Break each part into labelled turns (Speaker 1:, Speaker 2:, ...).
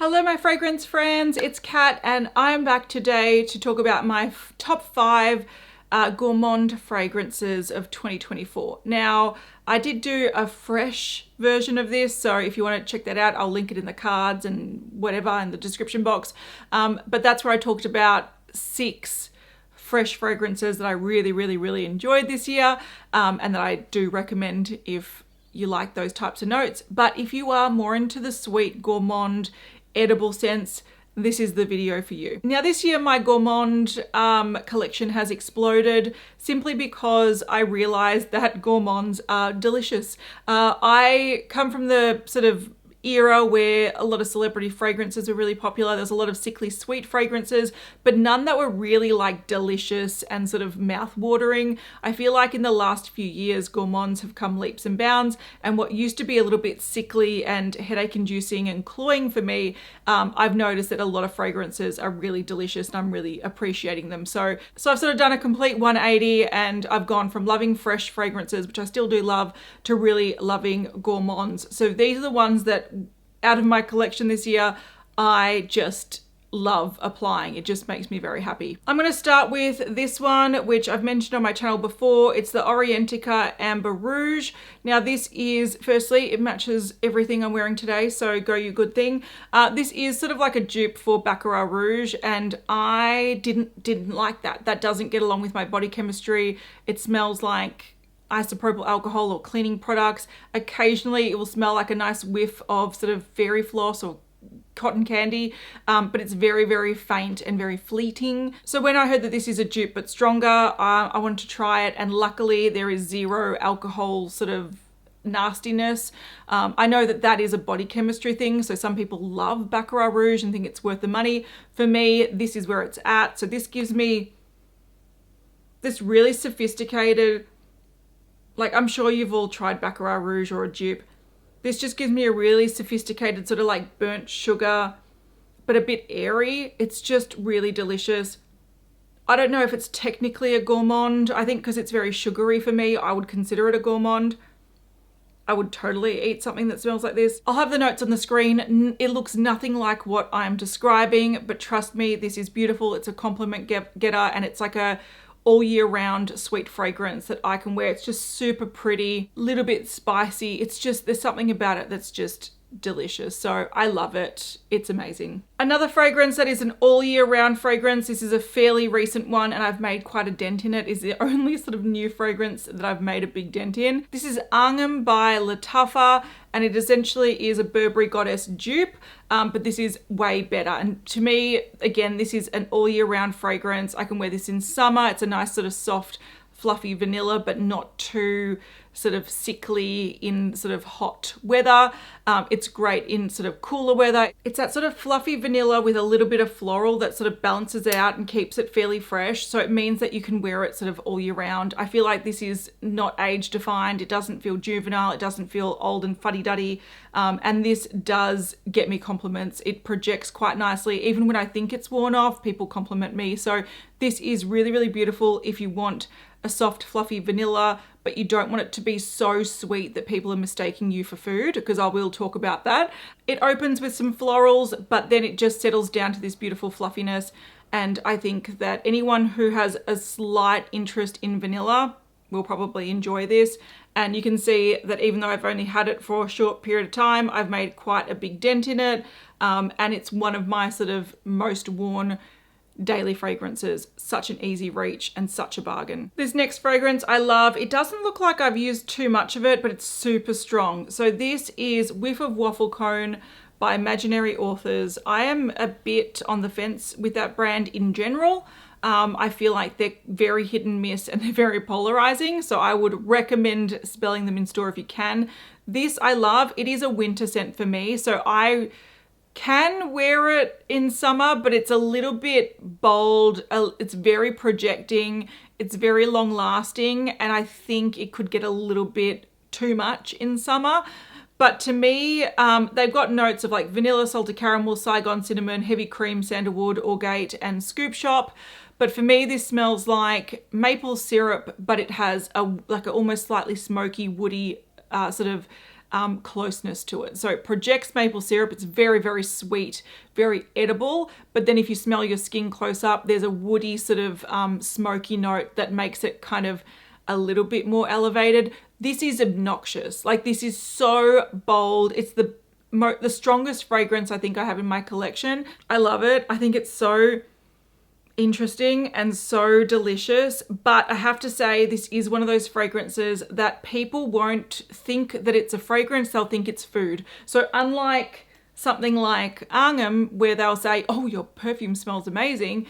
Speaker 1: Hello my fragrance friends, it's Kat and I'm back today to talk about my top 5 gourmand fragrances of 2024. Now, I did do a fresh version of this, so if you want to check that out, I'll link it in the cards and whatever in the description box. But that's where I talked about 6 fresh fragrances that I really enjoyed this year and that I do recommend if you like those types of notes. But if you are more into the sweet gourmand edible scents, this is the video for you. Now this year my gourmand collection has exploded simply because I realized that gourmands are delicious. I come from the sort of era where a lot of celebrity fragrances were really popular. There's a lot of sickly sweet fragrances, but none that were really like delicious and sort of mouth-watering. I feel like in the last few years, gourmands have come leaps and bounds, and what used to be a little bit sickly and headache-inducing and cloying for me, I've noticed that a lot of fragrances are really delicious and I'm really appreciating them. So I've sort of done a complete 180 and I've gone from loving fresh fragrances, which I still do love, to really loving gourmands. So these are the ones that out of my collection this year, I just love applying. It just makes me very happy. I'm going to start with this one, which I've mentioned on my channel before. It's the Orientica Amber Rouge. Now this is, firstly, it matches everything I'm wearing today, so go you good thing. This is sort of like a dupe for Baccarat Rouge, and I didn't like that. That doesn't get along with my body chemistry. It smells like isopropyl alcohol or cleaning products. Occasionally it will smell like a nice whiff of sort of fairy floss or cotton candy, but it's very faint and very fleeting. So when I heard that this is a dupe but stronger, I wanted to try it, and luckily there is zero alcohol sort of nastiness. I know that that is a body chemistry thing, so some people love Baccarat Rouge and think it's worth the money. For me, this is where it's at. So this gives me this really sophisticated, like, I'm sure you've all tried Baccarat Rouge or a dupe. This just gives me a really sophisticated sort of like burnt sugar, but a bit airy. It's just really delicious. I don't know if it's technically a gourmand. I think because it's very sugary for me, I would consider it a gourmand. I would totally eat something that smells like this. I'll have the notes on the screen. It looks nothing like what I'm describing, but trust me, this is beautiful. It's a compliment getter, and it's like a all year round sweet fragrance that I can wear. It's just super pretty, little bit spicy. It's just, there's something about it that's just delicious. So I love it. It's amazing. Another fragrance that is an all year round fragrance, this is a fairly recent one and I've made quite a dent in it, is the only sort of new fragrance that I've made a big dent in. This is Angum by Lattafa, and it essentially is a Burberry Goddess dupe, but this is way better. And to me, again, this is an all year round fragrance. I can wear this in summer. It's a nice sort of soft, fluffy vanilla, but not too sort of sickly in sort of hot weather. It's great in sort of cooler weather. It's that sort of fluffy vanilla with a little bit of floral that sort of balances out and keeps it fairly fresh. So it means that you can wear it sort of all year round. I feel like this is not age defined. It doesn't feel juvenile. It doesn't feel old and fuddy-duddy. And this does get me compliments. It projects quite nicely. Even when I think it's worn off, people compliment me. So this is really beautiful if you want a soft, fluffy vanilla, but you don't want it to be so sweet that people are mistaking you for food, because I will talk about that. It opens with some florals, but then it just settles down to this beautiful fluffiness. And I think that anyone who has a slight interest in vanilla will probably enjoy this. And you can see that even though I've only had it for a short period of time, I've made quite a big dent in it. And it's one of my sort of most worn daily fragrances. Such an easy reach and such a bargain. This next fragrance I love. It doesn't look like I've used too much of it, but it's super strong. So this is Whiff of Waffle Cone by Imaginary Authors. I am a bit on the fence with that brand in general. I feel like they're very hit and miss and they're very polarizing, so I would recommend spelling them in store if you can. This I love. It is a winter scent for me, so I can wear it in summer, but it's a little bit bold. It's very projecting. It's very long lasting, and I think it could get a little bit too much in summer. But to me, they've got notes of like vanilla, salted caramel, Saigon cinnamon, heavy cream, sandalwood, orgate, and scoop shop. But for me, this smells like maple syrup, but it has a like a almost slightly smoky, woody sort of closeness to it. So it projects maple syrup. It's very, very sweet, very edible. But then if you smell your skin close up, there's a woody sort of smoky note that makes it kind of a little bit more elevated. This is obnoxious. Like, this is so bold. It's the strongest fragrance I think I have in my collection. I love it. I think it's so interesting and so delicious, but I have to say this is one of those fragrances that people won't think that it's a fragrance, they'll think it's food. So unlike something like Angum, where they'll say, oh, your perfume smells amazing,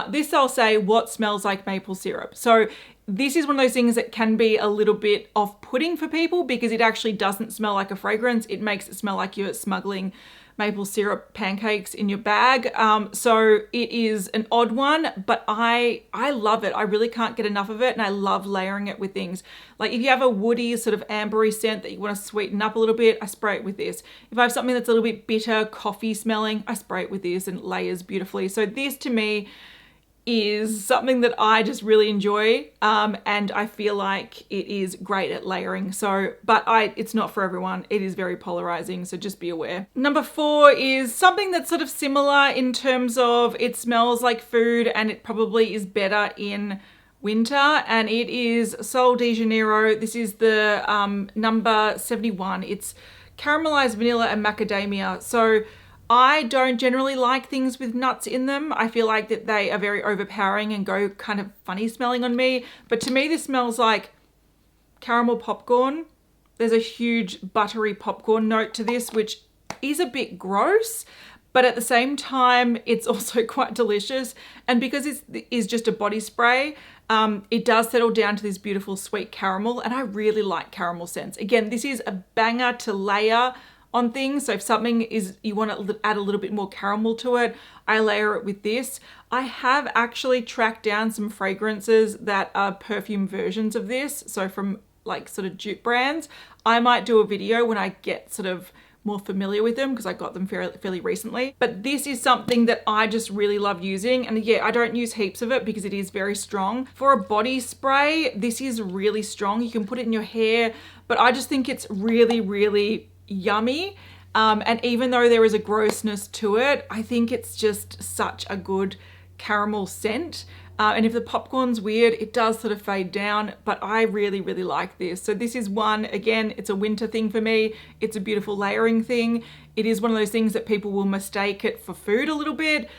Speaker 1: this they'll say, what smells like maple syrup? So this is one of those things that can be a little bit off-putting for people because it actually doesn't smell like a fragrance. It makes it smell like you're smuggling maple syrup pancakes in your bag. So it is an odd one, but I love it. I really can't get enough of it, and I love layering it with things. Like if you have a woody sort of ambery scent that you want to sweeten up a little bit, I spray it with this. If I have something that's a little bit bitter, coffee smelling, I spray it with this and it layers beautifully. So this to me is something that I just really enjoy, and I feel like it is great at layering. So, but it's not for everyone. It is very polarizing, so just be aware. Number 4 is something that's sort of similar in terms of it smells like food and it probably is better in winter, and it is Sol de Janeiro. This is the number 71. It's caramelized vanilla and macadamia. So I don't generally like things with nuts in them. I feel like that they are very overpowering and go kind of funny smelling on me. But to me, this smells like caramel popcorn. There's a huge buttery popcorn note to this, which is a bit gross, but at the same time, it's also quite delicious. And because it is just a body spray, it does settle down to this beautiful sweet caramel. And I really like caramel scents. Again, this is a banger to layer on things. So if something is, you want to add a little bit more caramel to it, I layer it with this. I have actually tracked down some fragrances that are perfume versions of this. So from like sort of dupe brands. I might do a video when I get sort of more familiar with them because I got them fairly recently. But this is something that I just really love using. And yeah, I don't use heaps of it because it is very strong. For a body spray, this is really strong. You can put it in your hair, but I just think it's really, really yummy. And even though there is a grossness to it, I think it's just such a good caramel scent. And if the popcorn's weird, it does sort of fade down, but I really, really like this. So this is one, again, it's a winter thing for me. It's a beautiful layering thing. It is one of those things that people will mistake it for food a little bit,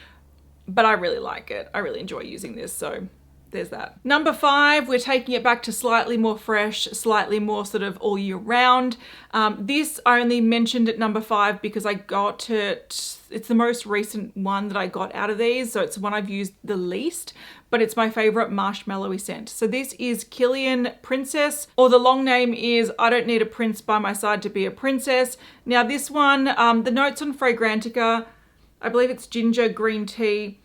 Speaker 1: but I really like it. I really enjoy using this. So there's that. Number 5, we're taking it back to slightly more fresh, slightly more sort of all year round. This I only mentioned at number 5 because I got it, it's the most recent one that I got out of these. So it's the one I've used the least, but it's my favorite marshmallowy scent. So this is Killian Princess, or the long name is I Don't Need a Prince by My Side to Be a Princess. Now this one, the notes on Fragrantica, I believe it's ginger, green tea,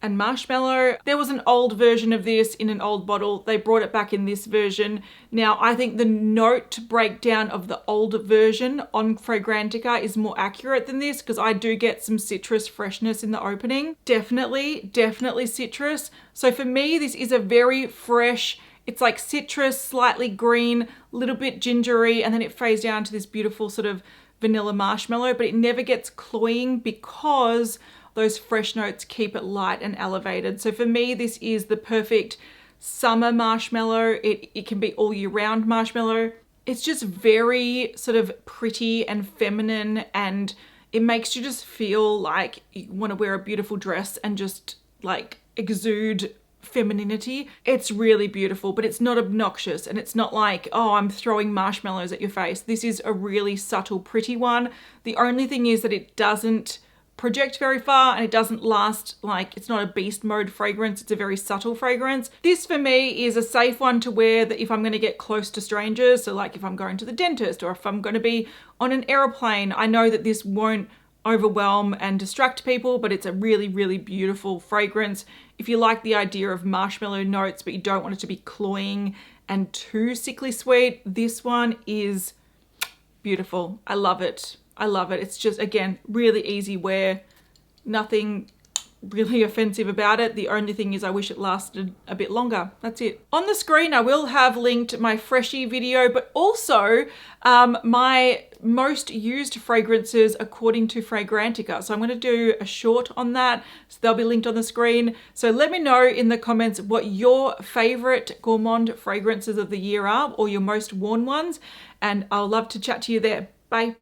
Speaker 1: and marshmallow. There was an old version of this in an old bottle. They brought it back in this version. Now, I think the note breakdown of the old version on Fragrantica is more accurate than this because I do get some citrus freshness in the opening. Definitely citrus. So for me, this is a very fresh, it's like citrus, slightly green, a little bit gingery, and then it fades down to this beautiful sort of vanilla marshmallow, but it never gets cloying because those fresh notes keep it light and elevated. So for me, this is the perfect summer marshmallow. It can be all year round marshmallow. It's just very sort of pretty and feminine, and it makes you just feel like you want to wear a beautiful dress and just like exude femininity. It's really beautiful, but it's not obnoxious, and it's not like, oh, I'm throwing marshmallows at your face. This is a really subtle, pretty one. The only thing is that it doesn't project very far and it doesn't last, like it's not a beast mode fragrance. It's a very subtle fragrance. This for me is a safe one to wear that if I'm going to get close to strangers. So like if I'm going to the dentist or if I'm going to be on an airplane, I know that this won't overwhelm and distract people, but it's a really, really beautiful fragrance. If you like the idea of marshmallow notes, but you don't want it to be cloying and too sickly sweet, this one is beautiful. I love it. I love it. It's just, again, really easy wear, nothing really offensive about it. The only thing is I wish it lasted a bit longer. That's it. On the screen, I will have linked my Freshie video, but also my most used fragrances according to Fragrantica. So I'm going to do a short on that. So they'll be linked on the screen. So let me know in the comments what your favorite gourmand fragrances of the year are, or your most worn ones. And I'll love to chat to you there. Bye.